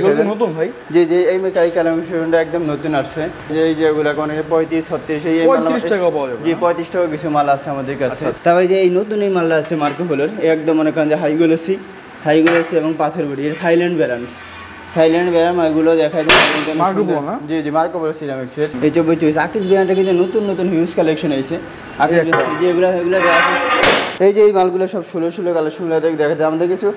দেখাই নতুন ভাই জি জি এই মেকাই কালেকশনটা একদম নতুন আসছে এই যে এগুলা কোন 35 36 এই 35 টাকা পাওয়া যাবে জি 35 টাকা কিছু মাল আছে আমাদের কাছে তবে যে এই নতুন এই মালটা আছে মার্কো পোলোর একদম মনে করেন যে হাই গ্লোসি এবং পাথর বডি এর থাইল্যান্ড ব্র্যান্ড এগুলো দেখাই দেন মার্কো পোলো না জি জি মার্কো পোলো সিরামিক্সের এই 24 আকিস ব্র্যান্ডের কিন্তু নতুন হিউজ কালেকশন আছে আপনি যে এগুলা এই যে এই মালগুলো সব 16 কালেকশনগুলো দেখা যায় আমাদের কিছু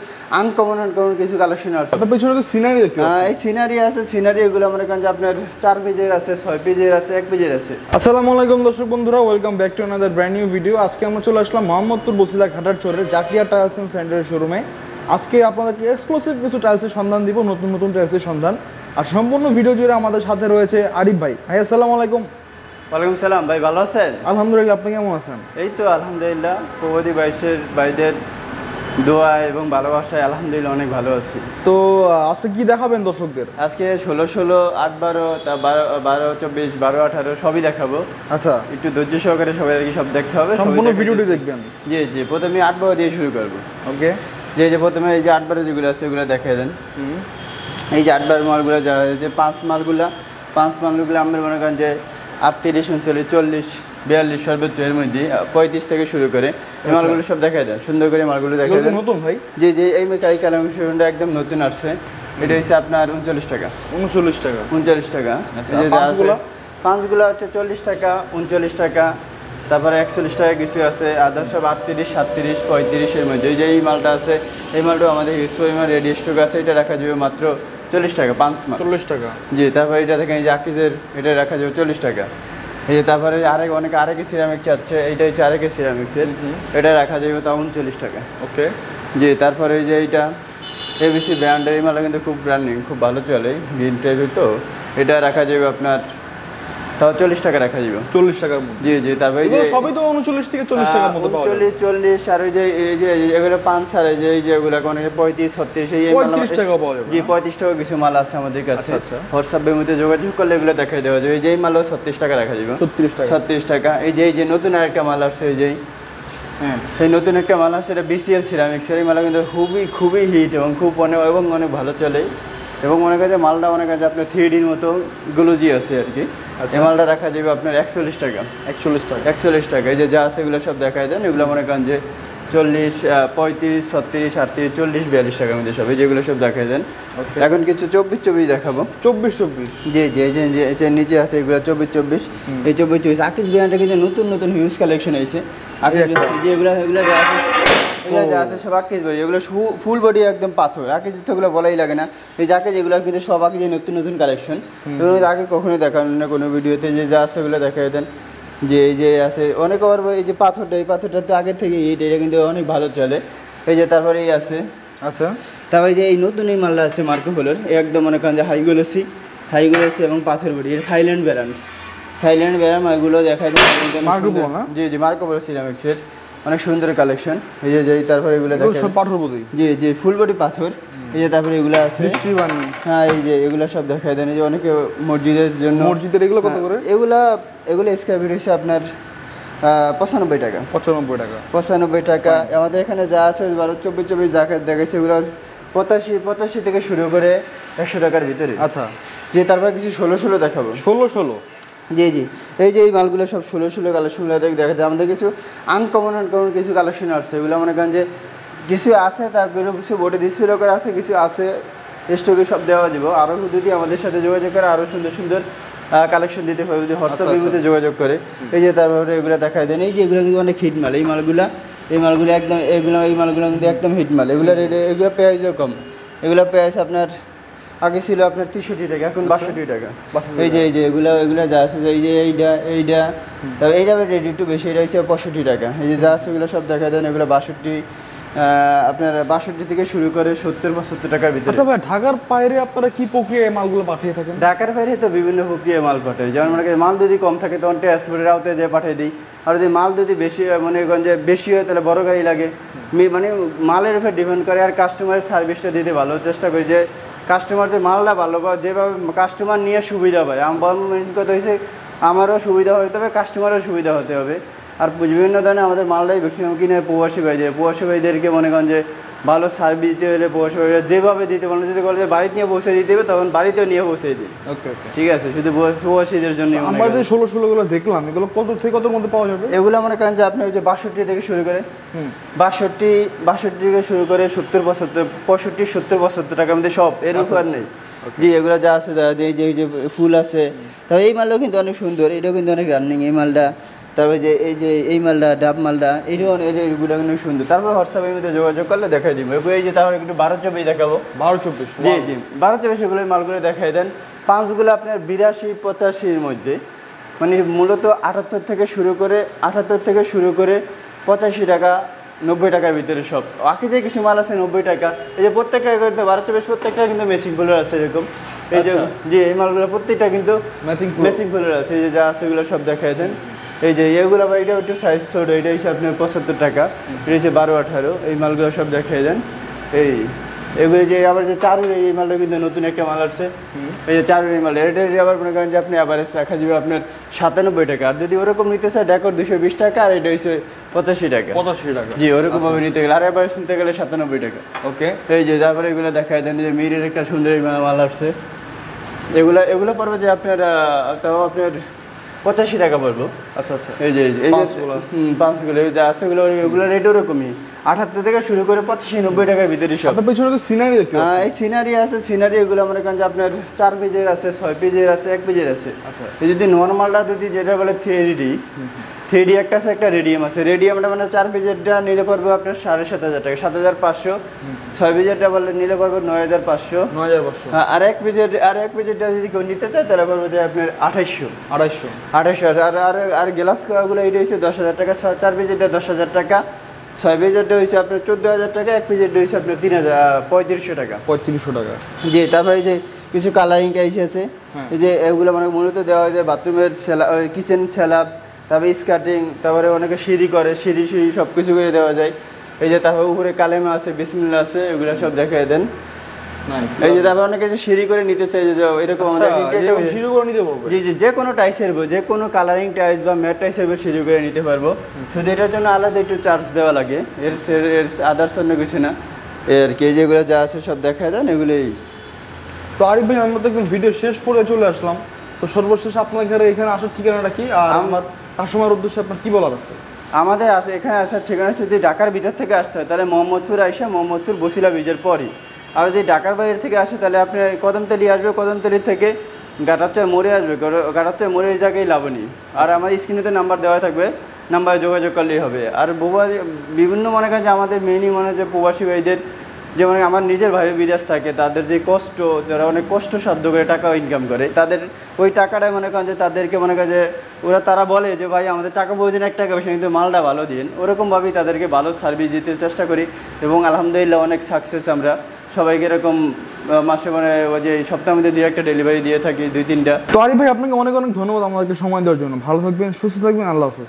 আনকমন কিছু কালেকশন আছে আপনার পেছনে তো সিনারি দেখতে এই সিনারি আছে সিনারি এগুলো মনে করেন যে আপনার 4 পেজের আছে 6 পেজের আছে 1 পেজের আছে। আসসালামু আলাইকুম দর্শক বন্ধুরা, welcome back to another brand new video. আজকে আমরা চলে আসলাম মোহাম্মদপুর বসিলা ঘাটার চরের জাকিয়া টাইলস এন্ড সেন্টারের শোরুমে। আজকে আপনাদেরকে এক্সক্লুসিভ কিছু টাইলসের সন্ধান দিব, নতুন টাইলসের সন্ধান। আর সম্পূর্ণ ভিডিও জুড়ে আমাদের সাথে রয়েছে আরিফ ভাই। ভাই আসসালামু আলাইকুম। ওয়ালাইকুম সালাম ভাই, ভালো আছেন? আলহামদুলিল্লাহ, আপনি কেমন আছেন? এই তো আলহামদুলিল্লাহ, প্রবাদী ভাইদের দোয়া এবং ভালোবাসায় আলহামদুলিল্লাহ অনেক ভালো আছি। তো আজকে কি দেখাবেন দর্শকদের? আজকে 16, 8, 12, 12, 24, 12, 18 সবই দেখাবো। আচ্ছা, একটু ধৈর্য সহকারে সবাই সব দেখতে হবে, সম্পূর্ণ ভিডিওটি দেখবেন। জি জি, প্রথমে 8, 12 দিয়ে শুরু করবো। ওকে, যে প্রথমে এই যে 8, 12 যেগুলো আছে ওগুলো দেখাই দেন। এই যে 8, 12 মালগুলো যা যে 5 মালগুলো আমরা মনে করেন যে 38, 39, 40, 42 সর্বোচ্চ এর মধ্যে 35 থেকে শুরু করে এই মালগুলো সব দেখাই দেন, সুন্দর করে মালগুলো দেখাই দেন। নতুন ভাই জি জি এই মেকাই কালেকশনটা একদম নতুন আসছে। এটা হচ্ছে আপনার 39 টাকা। 39 টাকা। 39 টাকা। পাঁচগুলো হচ্ছে 40 টাকা, 39 টাকা, তারপরে 41 টাকা কিছু আছে, আদার সব 38, 37, 35 এর মধ্যে। এই যে এই মালটা আছে, এই মালটাও আমাদের হিউজ পরিমাণ রেডি স্টক আছে। এটা রাখা যাবে মাত্র 40 টাকা, 5 মাল 40 টাকা। জি, তারপরে এটা দেখেন এই যে আকিজের, এটা রাখা যাবে 40 টাকা। এই যে তারপরে অনেকে আরেকে সিরামিক চাচ্ছে, এইটা হচ্ছে আরেকে সিরামিক্সের, এটা রাখা যাবে তাও 39 টাকা। ওকে জি, তারপরে এই যে এইটা এবিসি ব্র্যান্ডের এই মালটা কিন্তু খুব ব্র্যান্ডিং, খুব ভালো চলে, গ্রিন টাইপের। তো এটা রাখা যাবে আপনার তাও 40 টাকা রাখা যাবে। 40 টাকার। জি জি, তারপরে এই যে সবই তো 39 থেকে 40 টাকার মতো পাওয়া যায়। 40, আর ওই যে এই যে এগুলো 5 আর এই যে এগুলো কোন 35, 36 এই 35 টাকা পাওয়া যাবে। জি 35 টাকা কিছু মাল আছে আমাদের কাছে। হোয়াটসঅ্যাপের মধ্যে যোগাযোগ করলে এগুলো দেখাই দেওয়া যাবে। এই যে এই মালও 36 টাকা রাখা যাবে। 36 টাকা। এই যে নতুন আরেকটা মাল আসছে, এই যে এই নতুন একটা মাল আসছে, এটা বিসিএল সিরামিক্স। এই মালটা কিন্তু খুবই হিট এবং অনেক ভালো চলে। এবং মনে কাছে মালটা অনেক কাছে আপনার 3Dর মতো গ্লোজি আছে আর কি। এই মালটা রাখা যাবে আপনার 41 টাকা। 41 টাকা। এই যে যা আছে এগুলো সব দেখাই দেন। এগুলো মনে করেন যে 40, 35, 36, 38, 40, 42 টাকার মধ্যে সব, এই যেগুলো সব দেখাই দেন। এখন কিছু 24 দেখাবো। 24 জি জি, এই যে নিচে আছে এগুলো 24। এই 24 আকিস ব্র্যান্ডের কিন্তু নতুন হিউজ কালেকশন আছে। আপনি যে এগুলো যা আছে সব আকিস বডি, এগুলো ফুল বডি একদম পাথর। আকিস তো এগুলো বলাই লাগে না। এই যাকে যেগুলো কিন্তু সব আকিস নতুন কালেকশন, এগুলো আগে কখনো দেখানো না কোনো ভিডিওতে। যে যা আছে এগুলো দেখাই দেন। যে এই যে আছে অনেক আবার এই যে পাথরটা, এই পাথরটা তো আগে থেকে এটা কিন্তু অনেক ভালো চলে। এই যে তারপরে এই আছে। আচ্ছা, তারপরে যে এই নতুন এই মালটা আছে মার্কো পোলোর, একদম মনে করেন যে হাই গ্লোসি এবং পাথর বডি এর থাইল্যান্ড ব্র্যান্ড এগুলো দেখাই দেন। মার্কো পোলো না? জি জি, মার্কো পোলো সিরামিক্সের অনেক সুন্দর কালেকশন। এই যে তারপরে এগুলো দেখেন সব পাথর বডি। জি জি, ফুল বডি পাথর। এই যে তারপরে এগুলো আছে। হ্যাঁ, এই যে এগুলো সব দেখাই দেন। এই যে অনেকে মসজিদের জন্য, মসজিদের এগুলো কত করে? এগুলো স্কয়ার ফিট হচ্ছে আপনার 95 টাকা। 95 টাকা। আমাদের এখানে যা আছে 24 যা দেখাচ্ছে এগুলো 85 থেকে শুরু করে 100 টাকার ভিতরে। আচ্ছা, যে তারপরে কিছু 16 দেখাবো। 16। জি জি, এই যে এই মালগুলো সব 16 কালেকশনগুলো দেখা যায়। আমাদের কিছু আনকমন কিছু কালেকশন আসছে। এগুলো মনে করেন যে কিছু আছে, তারপরে কিছু বোর্ডে ডিসপ্লে করা আছে, কিছু আছে স্টকে সব দেওয়া যাব। আরও যদি আমাদের সাথে যোগাযোগ করে আরও সুন্দর কালেকশন দিতে হবে, যদি হোয়াটসঅ্যাপের মধ্যে যোগাযোগ করে। এই যে তারপরে এগুলো দেখায় দেন। এই যে এগুলো কিন্তু অনেক হিট মাল। এই মালগুলো একদম এই মালগুলো কিন্তু একদম হিট মাল। এগুলো প্রাইসও কম। এগুলো প্রাইস আপনার আগে ছিল আপনার 63 টাকা, এখন 62 টাকা। এই যে এগুলো যা আছে, এই যে এইটা তবে এইটা রেডি একটু বেশি, এটা হচ্ছে 65 টাকা। এই যে যা আছে এগুলো সব দেখা দেন। এগুলো 62, আপনার 62 থেকে শুরু করে 70-75 টাকার ভিতরে। আচ্ছা ভাই, ঢাকার বাইরে আপনারা কি প্রক্রিয়ায় মালগুলো পাঠিয়ে থাকেন? ঢাকার বাইরে তো বিভিন্ন প্রক্রিয়ায় মাল পাঠাই। যেমন মনে করেন মাল যদি কম থাকে তখন ট্রান্সপোর্টের আওতায় যে পাঠিয়ে দিই। আর যদি মাল যদি বেশি মনে করেন যে বেশি হয় তাহলে বড় গাড়ি লাগে। মানে মালের উপর ডিপেন্ড করে। আর কাস্টমারের সার্ভিসটা দিতে ভালো চেষ্টা করি, যে কাস্টমার যে মালটা ভালো বা যেভাবে কাস্টমার নিয়ে সুবিধা পায়। আমার মেন কথা হয়েছে আমারও সুবিধা হতে হবে, কাস্টমারেরও সুবিধা হতে হবে। আর বিভিন্ন ধরনের আমাদের মালটাই ম্যাক্সিমাম কিনে প্রবাসী ভাইদেরকে মনে করেন যে ভালো সার্ভিস দিতে হলে প্রবাসী ভাইরা যেভাবে দিতে পারেন, যদি বলে যে বাড়িতে নিয়ে বসে দিতে হবে তখন বাড়িতেও নিয়ে বসে দিন। ওকে ওকে, ঠিক আছে, শুধু প্রবাসীদের জন্য। আমরা যে 16 গুলো দেখলাম এগুলো কত থেকে কতর মধ্যে পাওয়া যাবে? এগুলো মনে করেন যে আপনি ওই যে 62 থেকে শুরু করে 62 থেকে শুরু করে 70 75 65 70 75 টাকার মধ্যে সব, এর উপর নেই। জি, এগুলো যা আছে এই যে ফুল আছে, তবে এই মালটাও কিন্তু অনেক সুন্দর, এটাও কিন্তু অনেক রানিং এই মালটা। তারপরে যে এই মালটা ডাব মালটা এইটাও এগুলো কিন্তু সুন্দর। তারপর হোয়াটসঅ্যাপের মধ্যে যোগাযোগ করলে দেখাই দিব। এই যে তারপরে একটু 12 24 দেখাবো। 12 24, জি জি, 12 24 এগুলো মালগুলো দেখাই দেন। পাঁচগুলো আপনার 82 85-র মধ্যে, মানে মূলত 78 থেকে শুরু করে 85 টাকা 90 টাকার ভিতরে সব। বাকি যে কিছু মাল আছে 90 টাকা। এই যে প্রত্যেকটা 12 24 প্রত্যেকটা কিন্তু মেসিং ফুলের আছে এরকম। এই যে জি, এই মালগুলো প্রত্যেকটা কিন্তু মেসিং ফুলের আছে। এই যে যা আছে এগুলো সব দেখাই দেন। এই যে এগুলো বা এটা একটু সাইজ ছোট, এটা হচ্ছে আপনার 75 টাকা, এটা হচ্ছে 12 18। এই মালগুলো সব দেখাই দেন। এগুলো যে আবার যে চারুর এই মালটা কিন্তু নতুন একটা মাল আসছে। এই যে চারুর এই মাল, এটা আবার মনে করেন যে আপনি অ্যাভারেজ রাখা যাবে আপনার 97 টাকা। আর যদি ওরকম নিতে চায় ডেকর 220 টাকা, আর এটা হচ্ছে 85 টাকা। 85 টাকা, জি, ওরকম ভাবে নিতে গেলে। আর অ্যাভারেজ নিতে গেলে 97 টাকা। ওকে। এই যে তারপরে এগুলো দেখায় দেন যে মিরের একটা সুন্দর মাল আসছে। এগুলো পড়বে যে আপনার তাও আপনার 85 টাকা পড়বো। আচ্ছা আচ্ছা, এই যে পাঁচগুলো যা আছে এগুলো রেট ওরকমই 78 থেকে শুরু করে 85-90 টাকার ভিতরে সব। আপনার পেছনে তো সিনারি দেখতে পাচ্ছি। এই সিনারি আছে, সিনারি এগুলো মনে করেন যে আপনার 4 পেজের আছে, 6 পেজের আছে, 1 পেজের আছে। আচ্ছা, এই যদি নর্মালটা যদি যেটা বলে 3D একটা আছে, একটা রেডিয়াম আছে। রেডিয়ামটা মানে 4 পেজেরটা নিলে পড়বে আপনার 7,500 টাকা, 7,500। 6 পেজেরটা বললে নিলে পড়বে 9,500। 9,500। আর এক পেজেরটা যদি কেউ নিতে চায় তাহলে পড়বে যে আপনার 2,800। আর গ্লাস গুলো এটা হচ্ছে 10,000 টাকা। 4 পেজেরটা 10,000 টাকা, 6 পেজেরটা হচ্ছে আপনার 14,000 টাকা, 1 পেজেরটা হচ্ছে আপনার 3,3500 টাকা। 3500 টাকা। জি, তারপরে এই যে কিছু কালারিং টাইস আছে। এই যে এগুলো মানে মূলত দেওয়া হয় যে বাথরুমের কিচেন স্ল্যাব, তারপরে স্কার্টিং, তারপরে অনেকে সিঁড়ি করে, সিঁড়ি সব কিছু করে দেওয়া যায়। এই যে তারপরে উপরে কালেমা আছে, বিসমিল্লাহ আছে, এগুলো সব দেখাই দেন। এই যে তারপর অনেকে যে সিঁড়ি করে নিতে চাই, যে এরকম সিঁড়ি করে নিতে পারবো। জি জি, যে কোনো টাইসের বই, যে কোনো কালারিং টাইস বা ম্যাট টাইসের বই সিঁড়ি করে নিতে পারবো। শুধু এটার জন্য আলাদা একটু চার্জ দেওয়া লাগে, এর আদার্স অন্য কিছু না। এর কে যেগুলো যা আছে সব দেখায় দেন এগুলোই। তো আরিফ ভাই, আমরা তো একদম ভিডিও শেষ করে চলে আসলাম। তো সর্বশেষ আপনার এখানে আসার ঠিকানাটা কি, আর আমার কাস্টমার উদ্দেশ্যে আপনার কি বলার আছে? আমাদের এখানে আসার ঠিকানা যদি ঢাকার ভিতর থেকে আসতে হয় তাহলে মোহাম্মদপুর আইসা মোহাম্মদপুর বসিলা ব্রিজের পরই। আর যদি ঢাকার বাইরে থেকে আসে তাহলে আপনি কদমতলি আসবে, কদমতলি থেকে গাটারচর মোড়ে আসবে, গাটারচর মোড়ের জায়গায় লাবণী। আর আমাদের স্ক্রিনে তো নাম্বার দেওয়া থাকবে, নাম্বারে যোগাযোগ করলেই হবে। আর বিভিন্ন মনে করেন যে আমাদের মেনই মনে যে প্রবাসী ভাইদের, যেমন আমার নিজের ভাই বিদেশ থাকে, তাদের যে কষ্ট, যারা অনেক কষ্ট সাধ্য করে টাকা ইনকাম করে, তাদের ওই টাকাটাই মনে করেন যে তাদেরকে মনে করেন যে তারা বলে যে ভাই আমাদের টাকা প্রয়োজন, 1 টাকা বেশি, কিন্তু মালটা ভালো দিন। ওরকমভাবেই তাদেরকে ভালো সার্ভিস দিতে চেষ্টা করি এবং আলহামদুলিল্লাহ অনেক সাকসেস আমরা সবাইকে এরকম মাসে মানে ওই যে সপ্তাহের মধ্যে 2-1টা ডেলিভারি দিয়ে থাকি, 2-3টা। তো আরিফ ভাই, আপনাকে অনেক অনেক ধন্যবাদ আমাদেরকে সময় দেওয়ার জন্য। ভালো থাকবেন, সুস্থ থাকবেন, আল্লাহ হাফেজ।